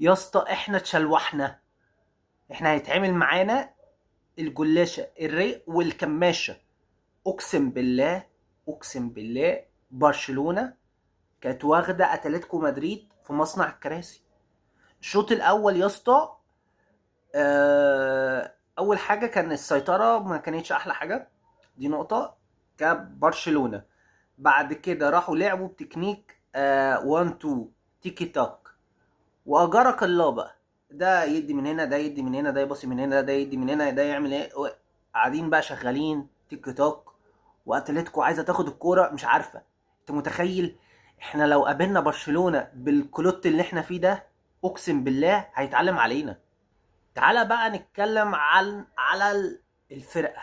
يا اسطى احنا اتشلوحنا. احنا هيتعمل معانا الجلاشه الريق والكماشه. اقسم بالله، اقسم بالله برشلونه كانت واخده اتلتيكو مدريد في مصنع الكراسي. الشوط الاول يا اسطى، اول حاجه كان السيطره ما كانتش احلى حاجه، دي نقطه كبرشلونه. بعد كده راحوا لعبوا بتكنيك 1 2 تيكي تاك، واجرك الله بقى، ده يدي من هنا، ده يدي من هنا، ده يبصي من هنا، ده يدي من هنا، ده يعمل ايه، قاعدين بقى شغالين تيك توك. واتلتيكو عايزه تاخد الكوره مش عارفه. انت متخيل؟ احنا لو قابلنا برشلونه بالكلوت اللي احنا فيه ده، اقسم بالله هيتعلم علينا. تعالى بقى نتكلم على الفرقه.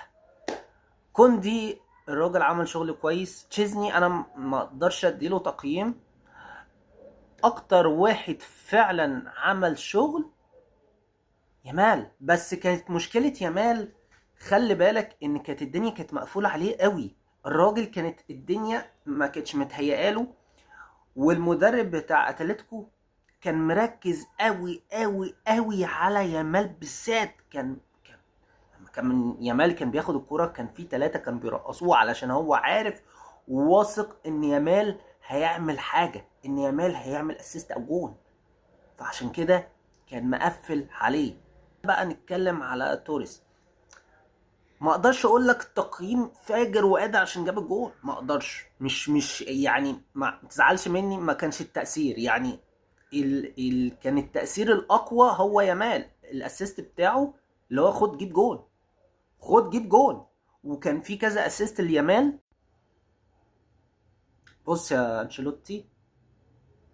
كوندي الراجل عمل شغل كويس. تشيزني انا ما اقدرش اديله تقييم. اكتر واحد فعلا عمل شغل يامال، بس كانت مشكلة يامال، خلي بالك ان كانت الدنيا كانت مقفولة عليه قوي. الراجل كانت الدنيا ما كانتش متهيئاله، والمدرب بتاع اتلتيكو كان مركز قوي قوي قوي على يامال بالذات. كان من يامال كان بياخد الكرة كان في 3 كان بيرقصوه، علشان هو عارف وواثق ان يامال هيعمل حاجة، ان يامال هيعمل اسيست او جون، فعشان كده كان مقفل عليه. بقى نتكلم على توريس. ما اقدرش اقول لك تقييم فاجر وقادر عشان جاب الجول، ما اقدرش، مش يعني ما تزعلش مني، ما كانش التأثير يعني. كان التأثير الاقوى هو يامال، الاسيست بتاعه اللي هو خد جيب جول، خد جيب جول. وكان في كذا اسيست ليامال. بص يا انشيلوتي،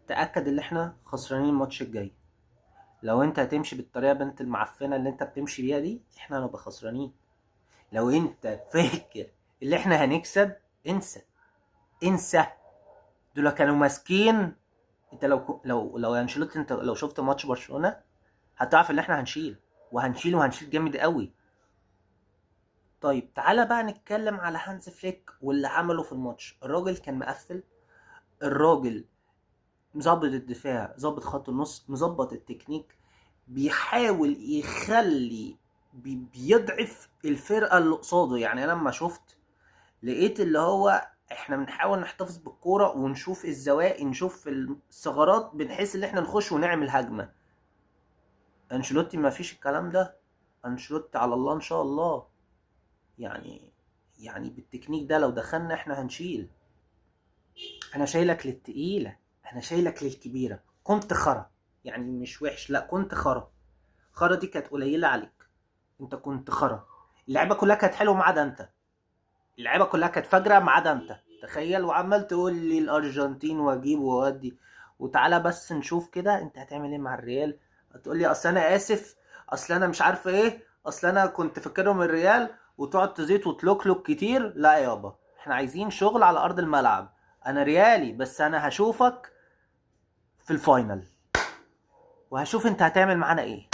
تأكد ان احنا خسرانين الماتش الجاي. لو انت هتمشي بالطريقه بنت المعفنه اللي انت بتمشي بيها دي، احنا هنبقى خسرانين. لو انت فاكر اللي احنا هنكسب، انسى، انسى. دول كانوا ماسكين. انت لو يا انشيلوتي، انت لو شفت ماتش برشلونه هتعرف ان احنا هنشيل، وهنشيل جامد قوي. طيب تعالى بقى نتكلم على هانز فليك واللي عمله في الماتش. الراجل كان مقفل، الراجل مظبط الدفاع، ظبط خط النص، مظبط التكنيك، بيحاول يخلي بيضعف الفرقه اللي قصاده. يعني انا لما شفت لقيت اللي هو احنا بنحاول نحتفظ بالكوره ونشوف الزوايا، نشوف الثغرات، بنحيث ان احنا نخش ونعمل هجمه. انشيلوتي ما فيش الكلام ده. انشيلوتي على الله ان شاء الله. يعني بالتكنيك ده لو دخلنا احنا هنشيل. انا شايلك للتقيله، انا شايلك للكبيره. كنت خرا، يعني مش وحش، لا كنت خرا. خرا دي كانت قليله عليك، انت كنت خرا. اللعيبه كلها كانت حلوه ما عدا انت، اللعيبه كلها كانت فجره ما عدا انت. تخيل، وعمال تقول لي الارجنتين واجيب واودي. وتعالى بس نشوف كده انت هتعمل ايه مع الريال. هتقول لي اصل انا اسف، اصل انا مش عارفه ايه، اصل انا كنت فاكرهم الريال، وتقعد تزيط وتلوكلوك كتير. لا يابا، احنا عايزين شغل على ارض الملعب. انا ريالي، بس انا هشوفك في الفاينل، وهشوف انت هتعمل معانا ايه.